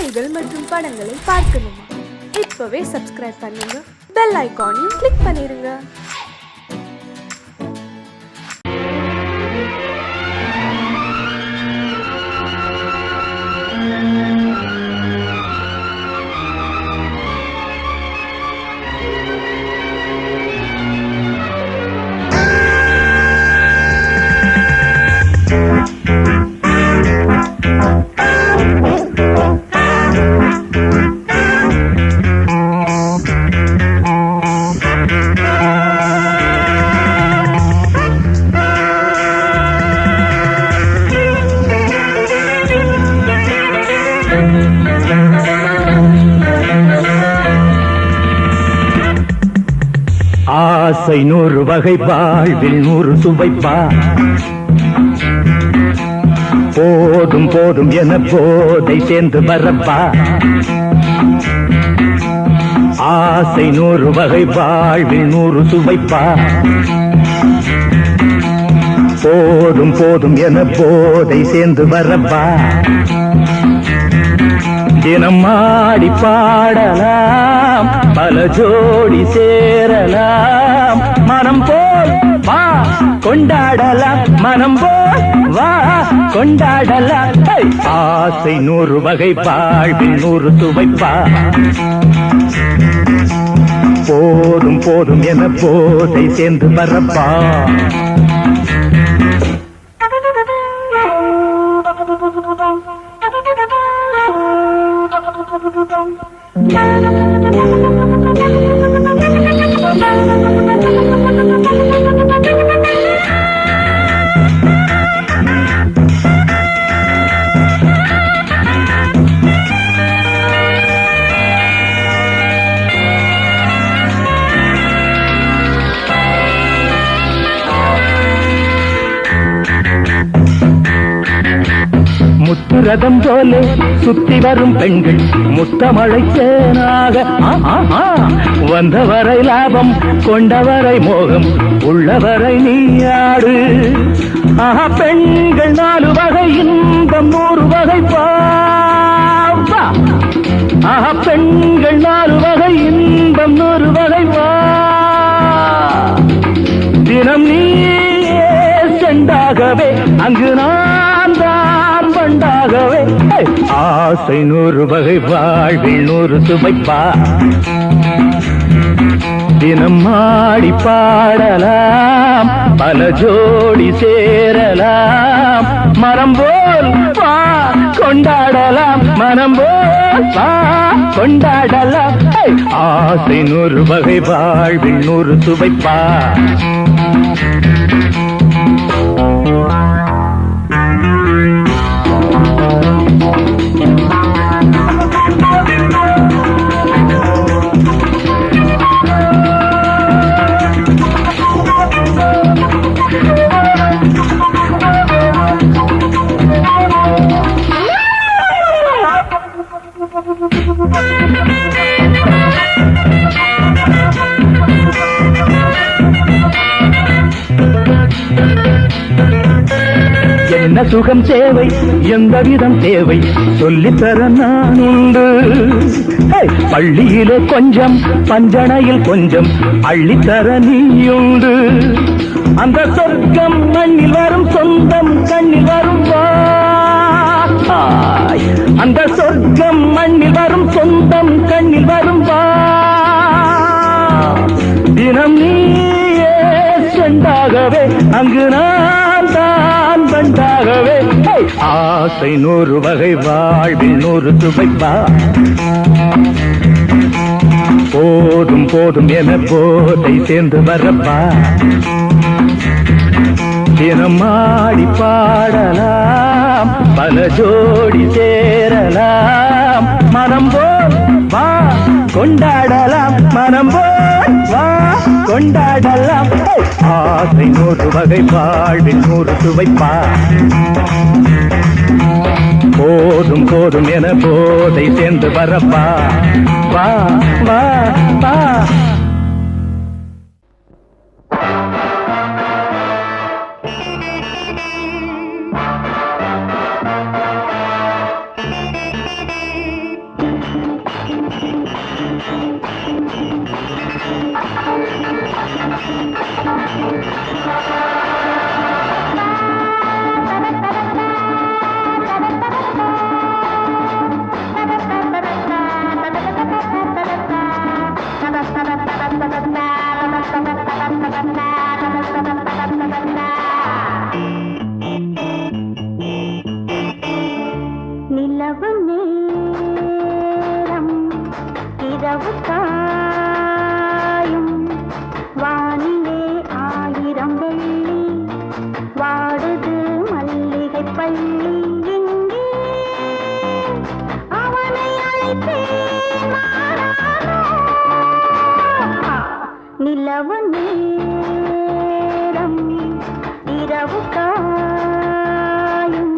நிகழ்ச்சிகள் மற்றும் படங்களை பார்க்கணுமா? இப்பவே சப்ஸ்கிரைப் பண்ணுங்க, பெல் ஐகானையும் கிளிக் பண்ணிருங்க. ஆசை 100 வகை, வாழ்வில் 100 சுவைப்பா. போதும் போதும் என போதை சேர்ந்து வரப்பா. ஆசை 100 வகை, வாழ்வில் 100 சுவைப்பா. போதும் போதும் என போதை சேர்ந்து வரப்பா. தினம் ஆடி பாடலாம், பல ஜோடி சேரலாம். மனம் போல் வா கொண்டாடலாம், மனம் போல் வா கொண்டாடலாம். ஆசை 100 வகை, வாழ்வில் 100 சுவைப்பா. போதும் போதும் என போதை சேர்ந்து வரப்பா. முத்துரதம் போலே சுத்தி வரும் பெண்கள் முத்தமழை தேனாக. வந்தவரை லாபம், கொண்டவரை மோகம், உள்ளவரை நீயாடு. பெண்கள் 4 வகை, இன்பம் 100 வகை வா. பெண்கள் 4 வகை, இன்பம் 100 வகை வா. தினம் நீயே செண்டாகவே, அங்கு நான் தான் வண்டாகவே. ஆசை 100 வகை, வாழ்வில் 100 சுவைப்பா. தினம் ஆடி பாடலாம், பல ஜோடி சேரலாம். மரம் போல் வா கொண்டாடலாம், மனம் போல் வா கொண்டாடலாம். ஆசை 100 வகை, வாழ்வில் 100 சுவைப்பா. என்ன சுகம் தேவை, எந்த விதம் தேவை, சொல்லித்தர நான் உண்டு. பள்ளியிலே கொஞ்சம், பஞ்சனையில் கொஞ்சம், அள்ளித்தர நீயுண்டு. அந்த சொர்க்கம் மண்ணில் வரும், சொந்தம் கண்ணில் வரும் வா. அந்த சொர்க்கம் மண்ணில் வரும், சொந்தம் கண்ணில் வரும் வா. தினம் நீயே செண்டாகவே, அங்கு நான் தான் வண்டாகவே. ஆசை 100 வகை, வாழ்வில் 100 சுவைப்பா. போதும் போதும் என போதை சேர்ந்து வரப்பா. தினம் ஆடி பாடலாம், பல ஜோடி சேரலாம். மனம் போல் வா கொண்டாடலாம், மனம் போல் வா கொண்டாடலாம். ஆசை 100 வகை, வாழ்வில் 100 சுவைப்பா. போதும் போதும் என போதை சேர்ந்து வரப்பா. வா வா வா. நிலவு நேரம் இரவு காயும் வானிலே ஆயிரம் வெள்ளி வாடுது மல்லிகை பள்ளி இங்கே அவனை அழைத்தேன் மாறானோ. நிலவு நேரம் இரவு காயும்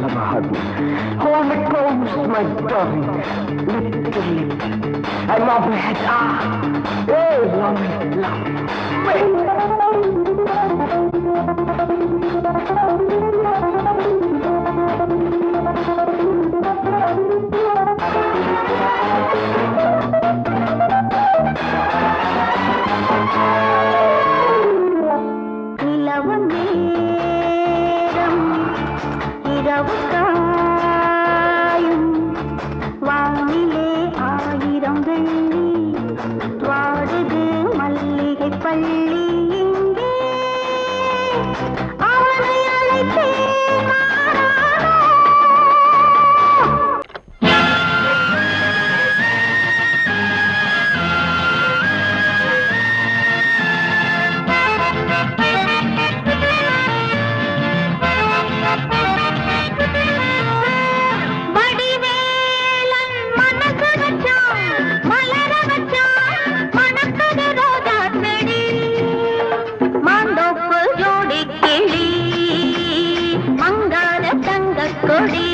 Hold me close, my darling. Lip to lip. I love my head. Oh, love பள்ளி இங்கே அவனை அழைத்தேன் மாறானோ. வடிவேலன் மனசு வச்சான் மலர வச்சான் மணக்குது ரோஜா செடி மாந்தோப்பு ஜோடி கிளி மங்கார தங்க கொடி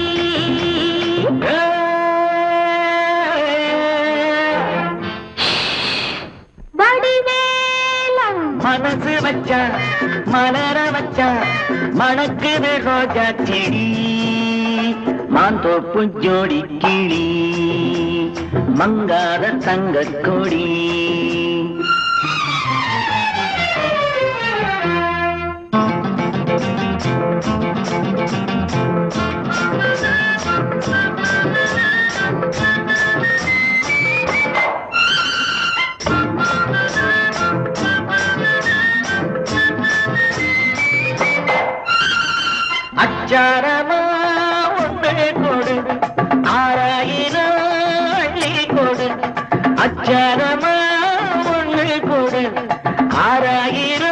வடிவேலன் மனசு வச்சா மலர வச்சா மணக்குது ரோஜா செடி மாந்தோப்பு ஜோடி கிளி மங்கார தங்க கொடி. அச்சாரமா ஒன்று கொடு 6000 அச்சாரமா ஒண்ணு கொடு, 6000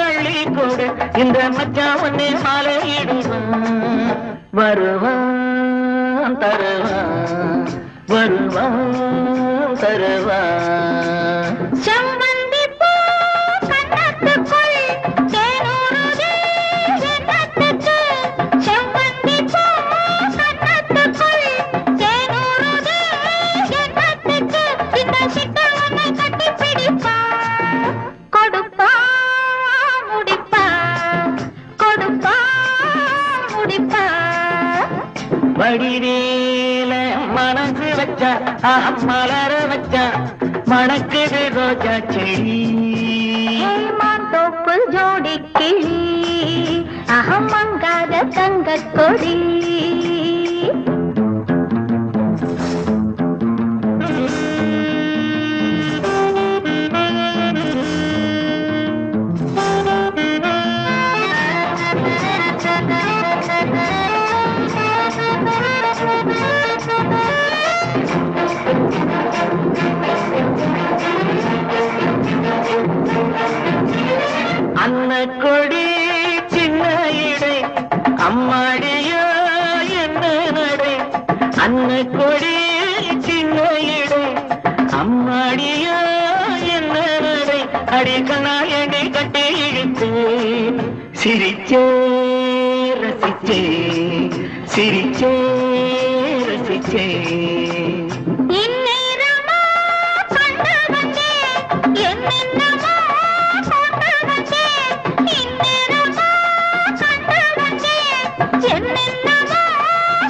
அள்ளி கொடு, இந்த மச்சான் ஒண்ணு மாலையிடுவான், வருவான் தருவான், வருவான் தருவான். செவ்வந்தி பூ கன்னத்துக்குள் தேனூறுதே எண்ணத்துக்கு. செவ்வந்தி பூ கன்னத்துக்குள் தேனூறுதே எண்ணத்துக்கு. இந்த சிட்டு உன்னை கட்டி பிடிப்பா, கொடுப்பா முடிப்பா, கொடுப்பா முடிப்பா. வடிவேல மனசு வச்சா மலர வச்சா மணக்குது ரோஜா செடி. மாந்தோப்பு ஜோடி கிளி அகம் மங்காத தங்க கொடி. அன்ன கொடி சின்ன இடை அம்மாடியோ என்ன நடை. அன்ன கொடி சின்ன இடை அம்மாடியோ என்ன நடை. அடிக்கண்ணாயடி கட்டி இழுத்து சிரிச்சே ரசிச்சே, சிரிச்சே ரசிச்சே. இந்நேரமா கண்டு வந்தேன், என்னென்னமோ கொண்டு வந்தேன். இந்நேரமா கண்டு வந்தேன், என்னென்னமோ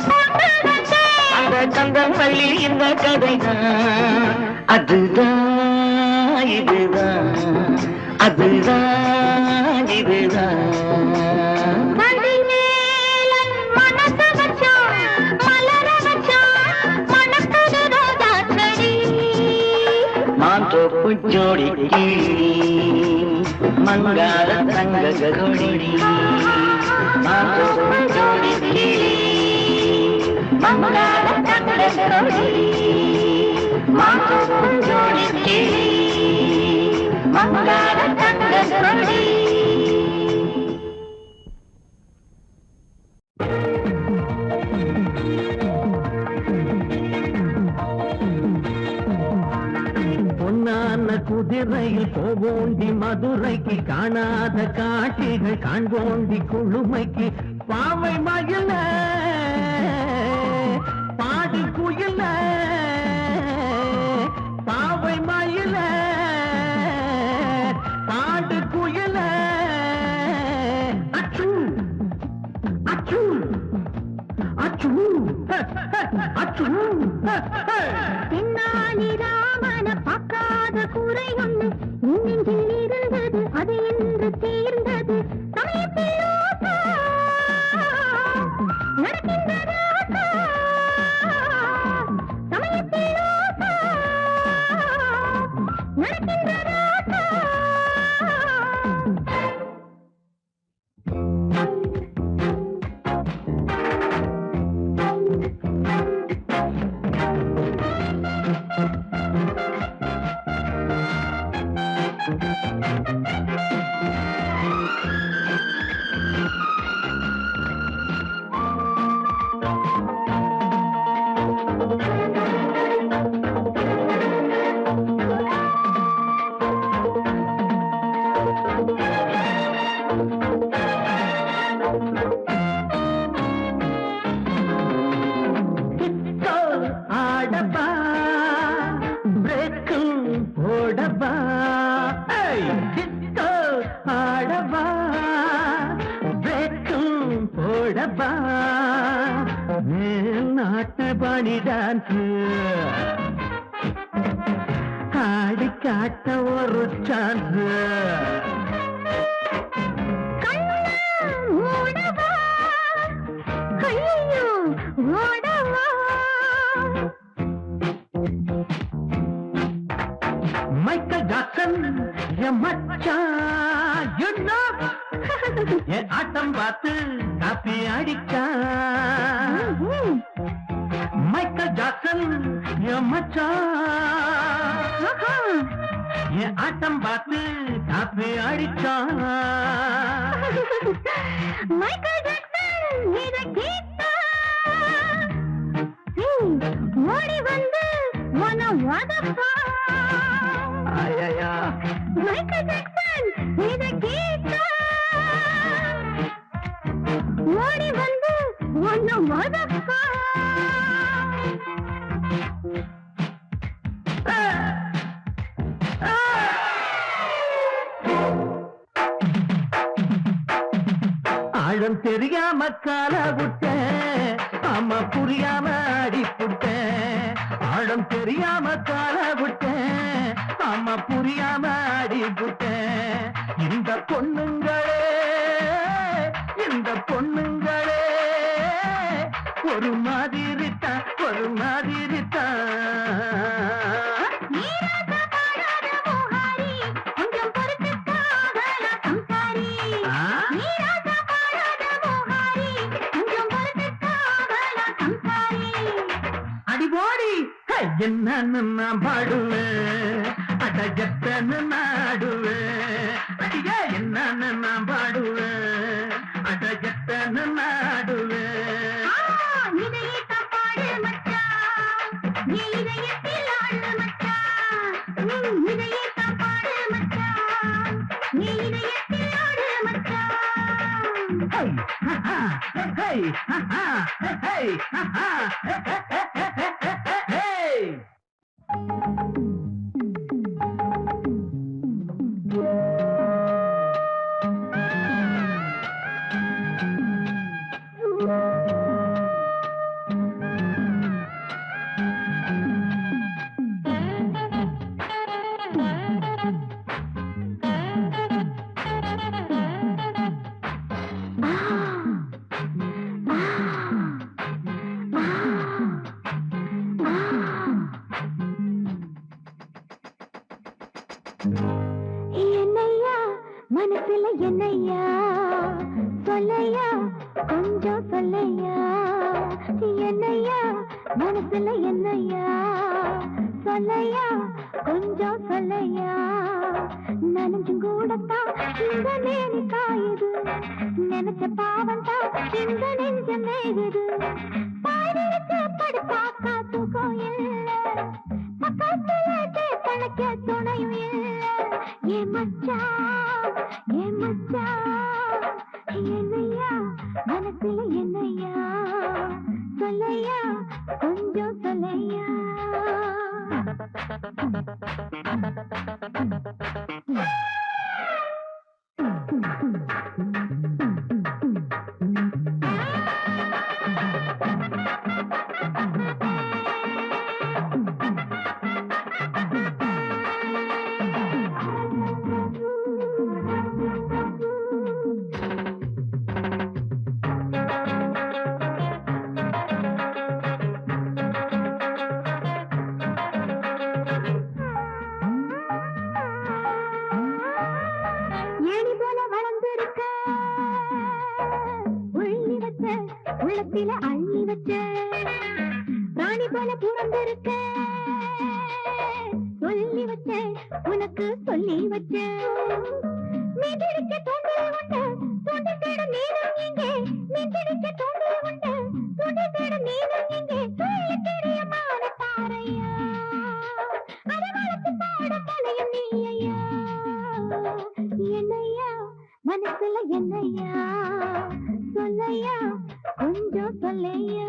கொண்டு வந்தேன். அந்த கந்தம் வள்ளி இந்த கதைதான், அதுதான் இதுதான், அதுதான் இதுதான். வடிவேலன் மனசு வச்சான், மலர வச்சான், மணக்குது ரோஜா செடி. மாந்தோப்பு ஜோடி கிளி மங்கார தங்க கொடி. மாந்தோப்பு ஜோடி கிளி மங்கார தங்க கொடி. மாந்தோப்பு ஜோடி கிளி மங்கார தங்க கொடி. பொன்னான குதிரையில் போவோண்டி மதுரைக்கு, காணாத காட்சிகள் காண்போண்டி குழுமைக்கு. பாவை மகிழ பாடி குயில, பாவை மயில பாடு குயில. அச்சு அச்சு அச்சு அச்சு. பின்னாடி ராமன பார்க்காத குறை ஒண்ணு நெஞ்சில் இருந்தது, அது என்று தீர்ந்தது. சமயத்தில் ரோசா நடக்கின்ற ரோசா, சமயத்தில் ரோசா நடக்கின்ற ரோசா. நாட்டுப்பணி டான்ஸ் ஆடி காட்ட ஒரு சான்ஸ். மைக்கேல் ஜாக்சன் என் மச்சான், you know. என் ஆட்டம் பார்த்து காப்பி அடிச்சா. மைக்கேல் ஜாக்சன் என் மச்சான், என் ஆட்டம் பார்த்து காப்பி அடிச்சான். மைக்கேல் ஜாக்சன் இத கேட்டா ஓடி வந்து உன்ன வதப்பா. ஐயா மைக்கேல் ஜாக்சன் இத கேட்டா ஓடி வந்து உன்ன வதப்பா. ஆழம் தெரியாம கால விட்டேன், ஆமா புரியாம அடிப்புட்டேன். ஆழம் தெரியாம கால விட்டேன், ஆமா புரியாம அடிப்புட்டேன். இந்த பொண்ணுங்களே இந்த பொண்ணுங்களே ஒரு மாதிரி தான் ஒரு மாதிரி தான். நீராச பாடாத மோகாரி கொஞ்சம் பொறுத்துக்காகல சம்சாரி. நீராச பாடாத மோகாரி கொஞ்சம் பொறுத்துக்காகல சம்சாரி. அடிபோடி என்னன்னு நான் பாடுவேன், அடஜத்தன்னு நாடுவேன். அடிய என்னன்னு நான் பாடுவேன், அடஜத்தன்னு நாடுவேன். இதையே தப்பாடு மச்சான், நீ இதயத்தில் ஆடு மச்சான். இதையே தப்பாடு மச்சான், நீ இதயத்தில் ஆடு மச்சான். ஹை ஹா ஹே ஹா ஹே ஹா ஹே. என்னையா மனசுல என்னையா சொல்லையா கொஞ்சம் சொல்லையா. என்னையா மனசுல என்னையா சொல்லையா கொஞ்சம் சொல்லையா. நனைஞ்சும் கூடத்தான் இந்த நேரி காயுது, நினைச்ச பாவம் தான் இந்த நெஞ்ச மேகுது. பாடிச்சு படுத்தாக்கா தூக்கம் இல்ல, பக்கத்துல கணக்க துணையும் இல்ல. ஏன் மச்சான் ஏன் மச்சான் என்னையா மனசுல என்னையா சொல்லையா கொஞ்சம் சொல்லையா. ஏணி போல வளர்ந்திருக்க உள்ளி வச்ச உள்ளத்தில அள்ளி வச்ச ராணி போல புறந்திருக்க சொல்லி வச்ச உனக்கு சொல்லி வச்ச. நீ பிடிக்க தோன்றல் உண்டு தோண்டி தேட நீனும் இங்கே, நீ பிடிக்க தோன்றல் உண்டு தோண்டி தேட நீனும் இங்கே. சொல்லி தெரியமான தாரையா அதை வளர்த்து பாட கலையும் நீ ஐயா. என்னையா மனசுல என்னையா சொல்லையா கொஞ்சம் சொல்லையா.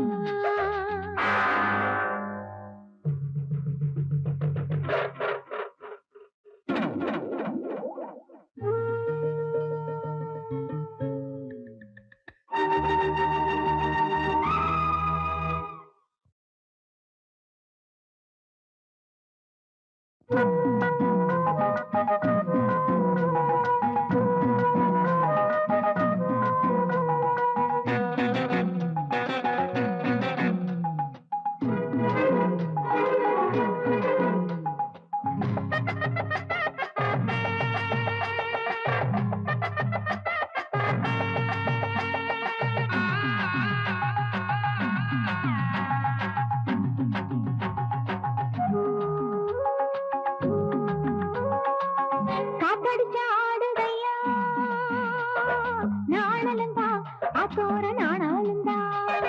காதலும் தான் ஆத்தோர நாணாலும் தான்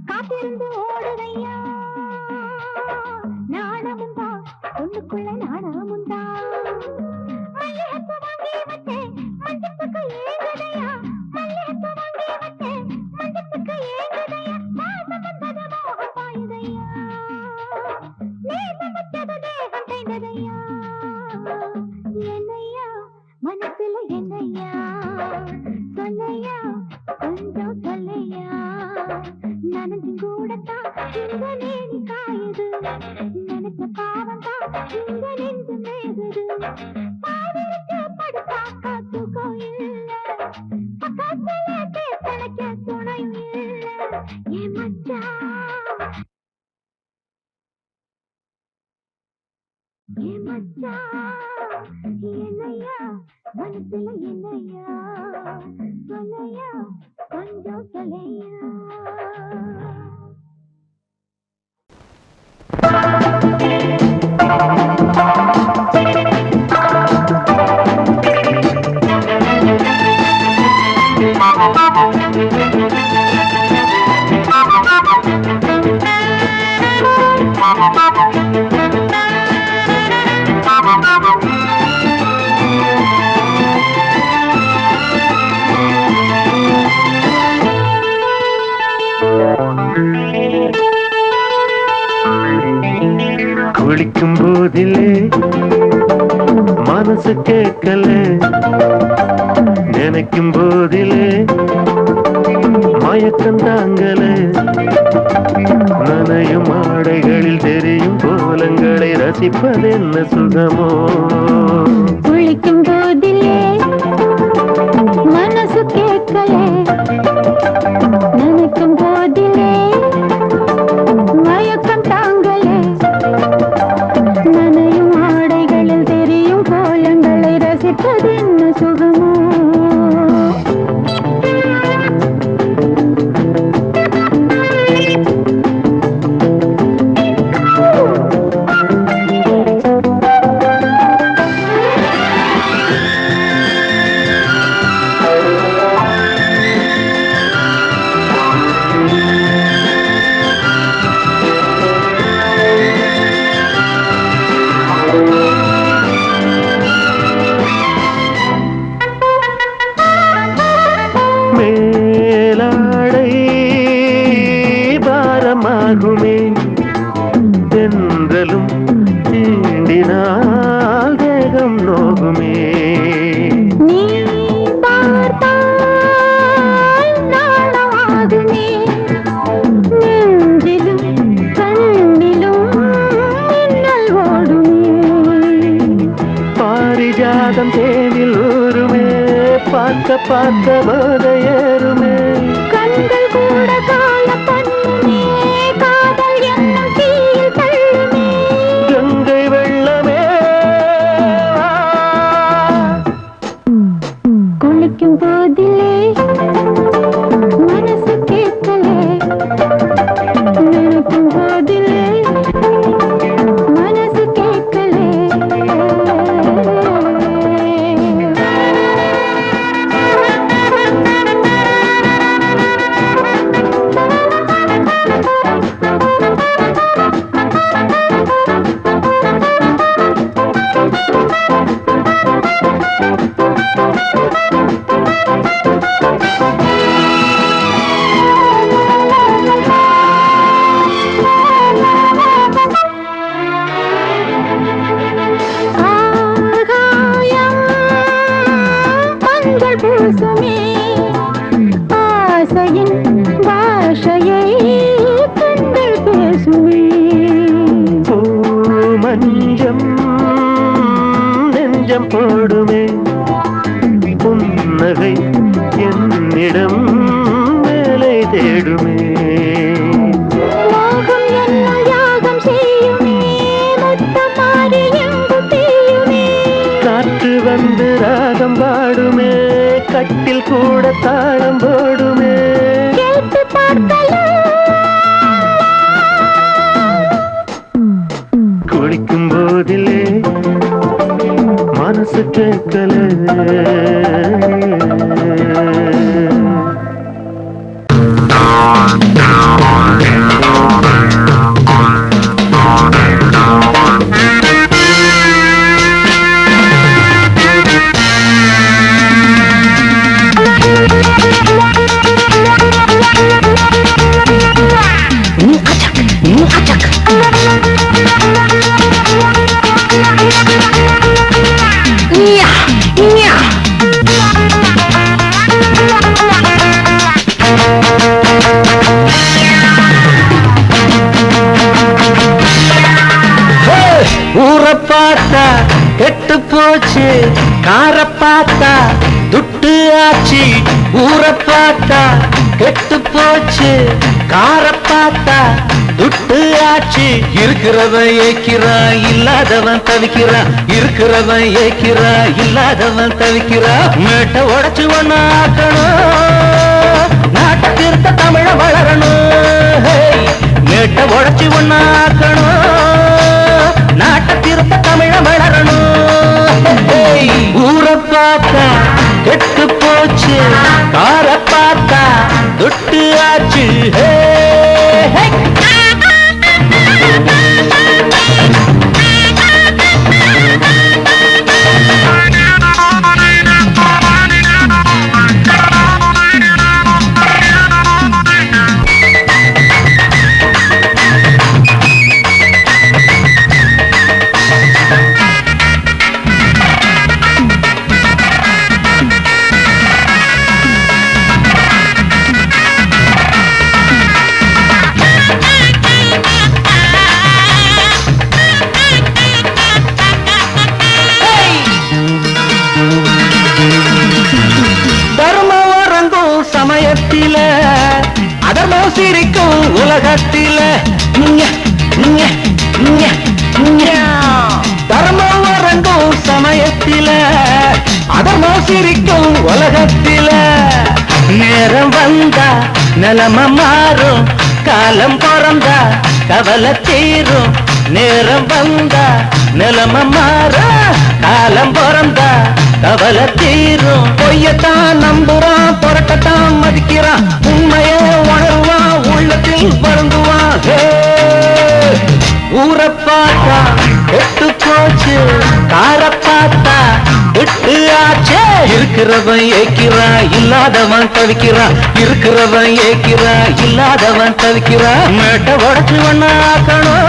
காத்திருந்து ஓடுதையா நாணமும் தான் ஒண்ணுக்குள்ள நாணமும் தான் மல்லிகைப்பூ வாங்கி வச்சேன் மஞ்சத்துக்கு ஏங்குதையா மல்லிகைப்பூ வாங்கி வச்சேன் மஞ்சத்துக்கு ஏங்குதையா மாசம் வந்தது மோகம் பாயுதையா நேசம் வச்சது தேகம் செய்ததையா என்னையா மனசுல என்னையா சொல்லையா கொஞ்சம் சொல்லையா நனஞ்சு கூடத்தான் இந்த நேரி காயுது நினைச்ச பாவம் தான் இந்த நெஞ்சு மேகுது பாவிருக்கு படுத்தா காத்துக்கும் இல்ல பக்கத்துல பேசலைக்க துணையும் இல்ல என் மச்சான் என் மச்சான் என்னையா மனசுல என்னையா சொல்லையா கொஞ்சம் சொல்லையா குளிக்கும் போதிலே மனசு கேட்கல நினைக்கும் போதிலே மயக்கம் தாங்கல நனையும் ஆடைகளில் தெரியும் கோலங்களை ரசிப்பதென்ன சுகமோ குளிக்கும் போதிலே மனசு கேட்கல நினைக்கும் போதிலே மயக்கம் தாங்கலே நனையும் ஆடைகளில் தெரியும் கோலங்களை ரசிப்பதென்ன சுகமோ மேலாடை பாரமாகுமே தென்றலும் தீண்டினால் தேகம் நோகுமே நீ பார்த்தால் நாணமாகுமே நெஞ்சிலும் கண்ணிலும் மின்னல் ஓடுமே பாரிஜாதம் தேனில் ஊருமே பார்க்க பார்க்க போதையேறுமே கண்கள் கூட கால பண்ணுமே காதல் என்னும் தீயில் தள்ளுமே கங்கை வெள்ளமே குளிக்கும் போதிலே மனசு கேட்கலே நினைக்கும் போதிலே மனசு கேட்கலே ஆகாயம் மஞ்சள் பூசுமே ஆசையின் பாஷையை கண்கள் பேசுமே மஞ்சம் நெஞ்சம் போடுமே புன்னகை என்னிடம் வேலை தேடுமே மோகம் என்னும் யாகம் செய்யுமே முத்தம் மாறி எங்கும் தீயுமே காற்று வந்து ராகம் பாடுமே கட்டில் கூட தாளம் போடுமே கேட்டு பார்க்கலாம் குளிக்கும் போதிலே மனசு கேட்கல பார்த்தா கெட்டு போச்சு, கார பார்த்தா துட்டு ஆச்சு, ஊர பார்த்தா கெட்டு போச்சு, கார பார்த்தா துட்டு ஆச்சு. இருக்கிறவன் ஏக்கிறான், இல்லாதவன் தவிக்கிறான், இருக்கிறவன் ஏக்கிறான், இல்லாதவன் தவிக்கிறான். மேட்டை உடைச்சு ஒண்ணு ஆக்கணும், நாட்டை திருத்த தமிழ வளரணும். மேட்டை உடைச்சு ஒண்ணு ஆக்கணும், நாட்டை திருத்த தமிழ வளரணும். ஊரை பார்த்தா கெட்டு போச்சு, கார பார்த்தா துட்டு ஆச்சு. அதர்மம் சிரிக்கும் உலகத்தில, தர்மம் வரங்கும் சமயத்தில, அதர்மம் சிரிக்கும் உலகத்தில. நேரம் வந்தா நிலம மாறும், காலம் பிறந்தா கவலை தீரும். நேரம் வந்தா நிலம மாறும், காலம் பிறந்தா கவலை தீரும். பொய்யத்தான் நம்புறான், புரட்டத்தான் மதிக்கிறான், உண்மைய உணர்வான், உள்ளத்தில் வருந்துவான். ஊரை பார்த்தா கெட்டு போச்சு, கார பார்த்தா விட்டு ஆச்சே. இருக்கிறவன் ஏக்கிறான், இல்லாதவன் தவிக்கிறான், இருக்கிறவன் ஏக்கிறான், இல்லாதவன் தவிக்கிறான். மேட்டை உடைச்சு ஒண்ணு ஆக்கணும்.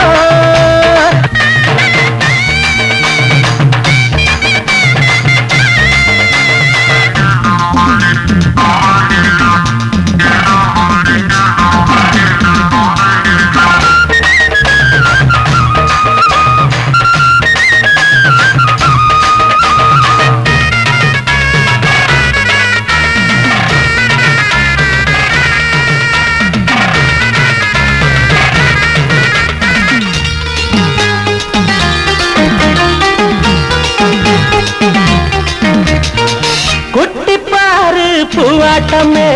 பூவாட்டமே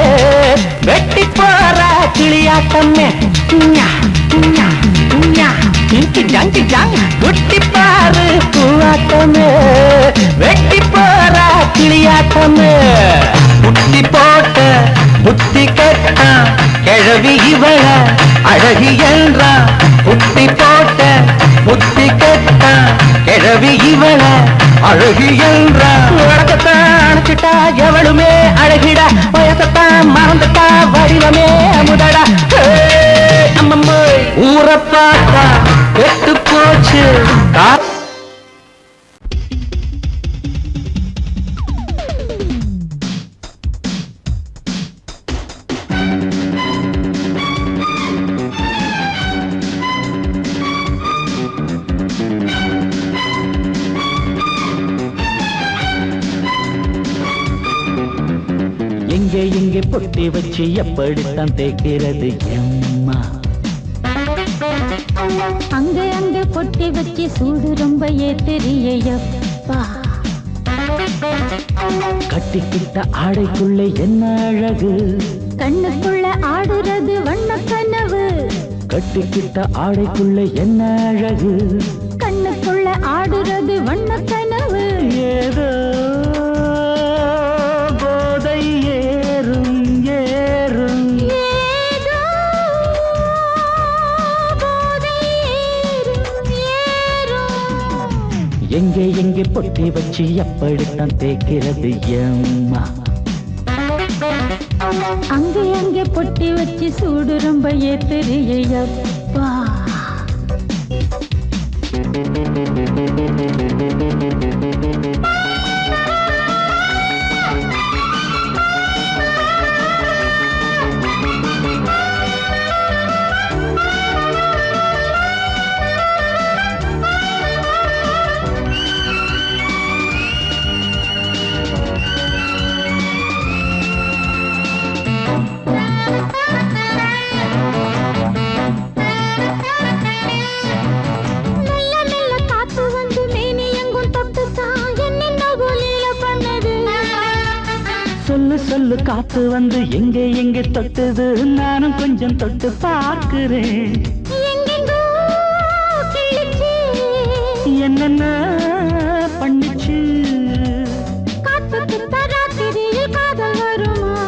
வெட்டி போற கிளியாட்டமே, குட்டி பாரு பூவாட்டமே வெட்டி போற கிளியாட்டமே. புட்டி போட்ட புத்தி கட்டா கிழவி இவள அழகி என்றா, புட்டி போட்ட புத்தி கட்டா கிழவி இவள அழகி என்றா. உலகத்தான் அணைச்சிட்டா எவளுமே அழகிடா, வயசத்தான் மறந்துட்டா வடிவமே அமுதடா. அம்மம்மா ஊரை பார்த்தா கெட்டு போச்சு. எங்கே எங்கே பொட்டி வச்சு எப்படித்தான் தேய்க்கிறது எம்மா, அங்க அங்க பொட்டி வச்சு சூடு ரொம்ப ஏத்தெரியப்பா. கட்டிக்கிட்ட ஆடைக்குள்ளே என்ன அழகு, கண்ணுக்குள்ள ஆடுறது வண்ண கனவு. கட்டிக்கிட்ட ஆடைக்குள்ளே என்ன அழகு, கண்ணுக்குள்ள ஆடுறது வண்ண கனவு. ஏதோ போதை ஏறும் ஏறும், ஏதோ போதை ஏறும் ஏறும். எங்கே எங்கே பொட்டி வச்சு எப்படித்தான் தேய்க்கிறது எம்மா, அங்கே அங்கே பொட்டி வச்சு சூடு ரொம்ப ஏத்தெரியப்பா. இருந்து காத்து வந்து எங்கே எங்கே தொட்டது நானும் கொஞ்சம் தொட்டு பார்க்கிறேன். எங்கெங்கோ கிழிச்சு என்னென்ன பண்ணிச்சு காத்துக்கு தராத்திரியில் காதல் வருமா?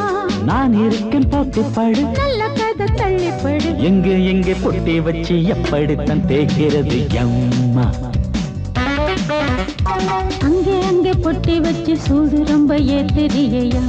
நான் இருக்கேன் போட்டு படு நல்ல கதை தள்ளிப்படு. எங்கே எங்கே பொட்டி வச்சு எப்படித்தான் தேய்க்கிறது அம்மா. அங்கே அங்கே பொட்டி வச்சு சூடு ரொம்ப ஏத்தெரியையா.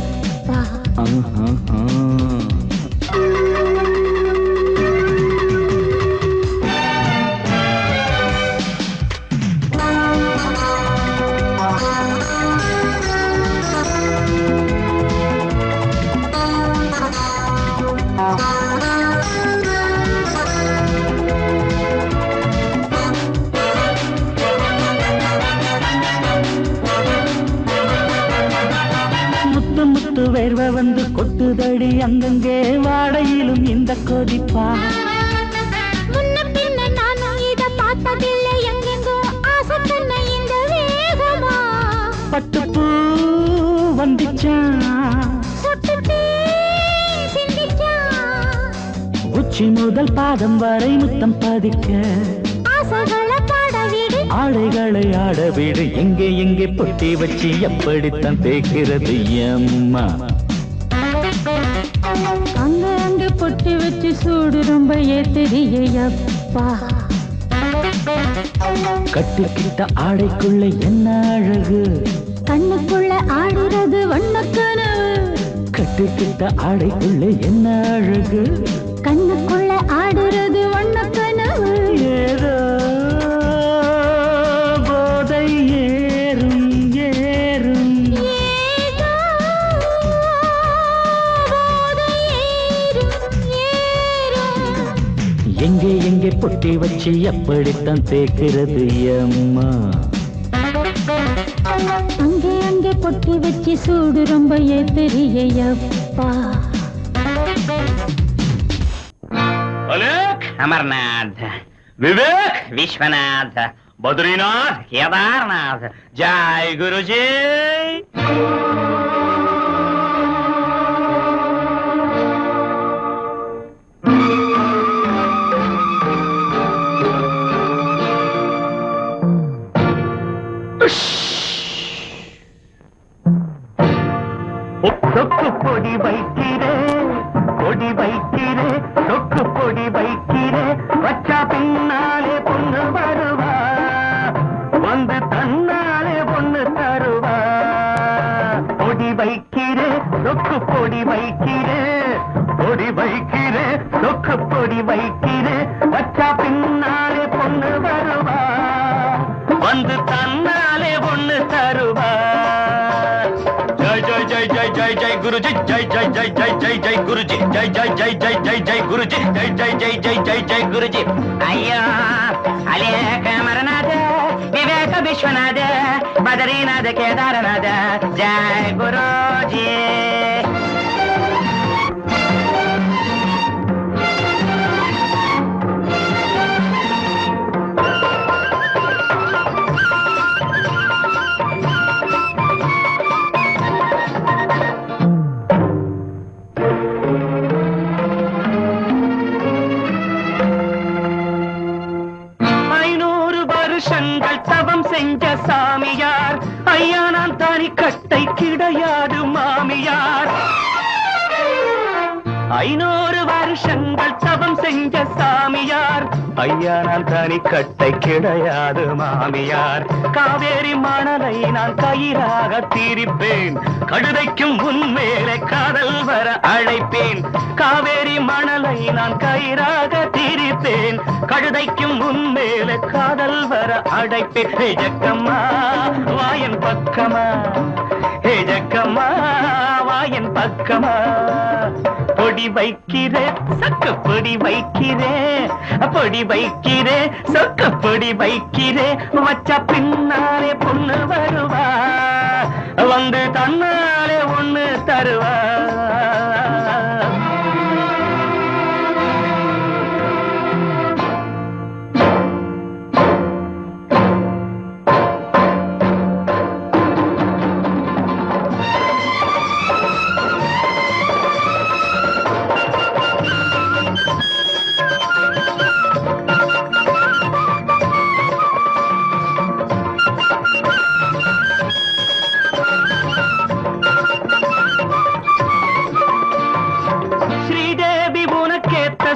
வேர்வை வந்து கொட்டுதடி அங்கங்கே வாடையிலும் இந்த கொதிப்பா. முன்ன பின்ன நானும் இத பார்த்ததில்லை எங்கெங்கோ ஆசை தன்னை இந்த வேகமா. பட்டுப்பூ வந்துச்சான் சுட்டுட்டே சிந்திச்சான் உச்சி முதல் பாதம் வரை முத்தம் பதிக்க ஆசைகளை பாட விடு ஆடைகளை ஆட வீடு எங்கே எங்கே பொட்டி வச்சு எப்படித்தான் தேய்க்கிறது அம்மா. அங்க அங்க பொட்டி வச்சு சூடு ரொம்ப ஏத்தெரியப்பா. கட்டிக்கிட்ட ஆடைக்குள்ள என்ன அழகு கண்ணுக்குள்ள ஆடுறது வண்ணக்கனவு. கட்டிக்கிட்ட ஆடைக்குள்ள என்ன அழகு கண்ணுக்குள்ள ஆடுறது வண்ணக்கனவு. ஏதோ போதை ஏறும் ஏறும் ஏதோ போதை ஏறும் ஏறும். எங்கே எங்கே பொட்டி வச்சு எப்படித்தான் தேய்க்கிறது அம்மா. அங்கே அங்கே பொட்டி வச்சு சூடு ரொம்ப ஏத்தெரியப்பா. अलोक अमरनाथ विवेक विश्वनाथ बद्रीनाथ केदारनाथ जय गुरुजी. சொக்கு பொடி வைக்கிறே பொடி வைக்கிறே சொக்கு பொடி வைக்கிறே வச்சா பின்னாலே பொண்ணு வருவா வந்து தன்னாலே பொண்ணு தருவா. பொடி வைக்கிறே சொக்கு பொடி வைக்கிறே பொடி வைக்கிறே சொக்கு பொடி வைக்கிறே வச்சா பின்னாலே பொண்ணு வருவா வந்து தன்னாலே பொண்ணு தருவா. जय जय जय जय जय जय गुरुजी जय जय जय जय जय जय गुरुजी जय जय जय जय जय जय गुरुजी जय जय जय जय जय जय गुरुजी. अय्यो अलोक अमरनाथ विवेक विश्वनाथ बद्रीनाथ केदारनाथ जय गुरुजी. செஞ்ச சாமியார் ஐயா நான் தானி கட்டை கிடையாது மாமியார். 500 வருஷங்கள் தவம் செஞ்ச சாமியார் ஐயா நான் தானி கட்டை கிடையாது மாமியார். காவேரி மணலை நான் கயிறாக தீரிப்பேன் கழுதைக்கும் உன்மேலே காதல் வர அழைப்பேன். காவேரி மணலை நான் கயிறாக தீரிப்பேன் கழுதைக்கும் உன்மேலே காதல் வர அழைப்பேன். ஹே ஜக்கம்மா வாயன் பக்கமா ஹே ஜக்கம்மா வாயன் பக்கமா. பொடி வைக்கிறே சக்க பொடி வைக்கிறே பொடி வைக்கிறே சொக்க பொடி வைக்கிறே வச்சா பின்னாலே பொண்ணு வருவா வந்து தன்னாலே ஒண்ணு தருவா.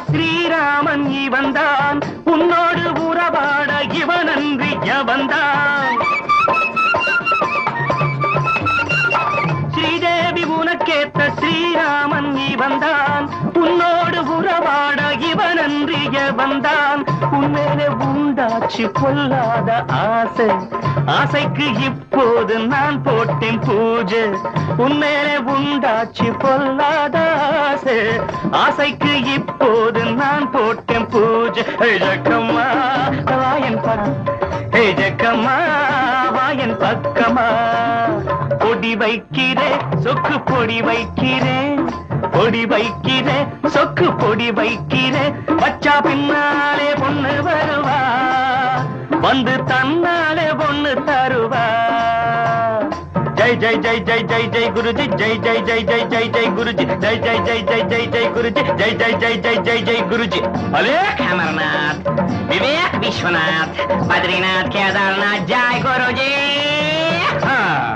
ஸ்ரீராமன் இவன்தான் உன்னோடு உறவாட இவனன்றி எவன்தான் ஸ்ரீதேவி உனக்கேத்த ஸ்ரீராமன் இவன்தான் உன்னோடு உறவாட இவனன்றி எவன்தான் உன்மேலே உண்டாச்சு பொல்லாத ஆசை ஆசைக்கு இப்போது நான் போட்டேன் பூஜை உன்மேலே உண்டாச்சு பொல்லாத ஆசை ஆசைக்கு இப்போது நான் போட்டேன் பூஜை ஜக்கம்மா வாயன் பக்கம் ஜக்கம்மா வாயன் பக்கமா பொடி வைக்கிறேன் சொக்கு பொடி வைக்கிறேன் பொடி வைக்கிறேன் சொக்கு பொடி வைக்கிறேன் வச்சா பின்னாலே பொண்ணு வருவா வந்து தன்னாலே பொண்ணு தருவா ஜெய் ஜெய் ஜெய் ஜெய் ஜெய் ஜெய் குருஜி ஜெய் ஜெய் ஜெய் ஜெய் ஜெய் ஜெய் குருஜி ஜெய் ஜெய் ஜெய் ஜெய் ஜெய் ஜெய் குருஜி ஜெய் ஜெய் ஜெய் ஜெய் ஜெய் ஜெய் குருஜி अलेख अमरनाथ विवेक विश्वनाथ बद्रीनाथ केदारनाथ जय गुरुजी हाँ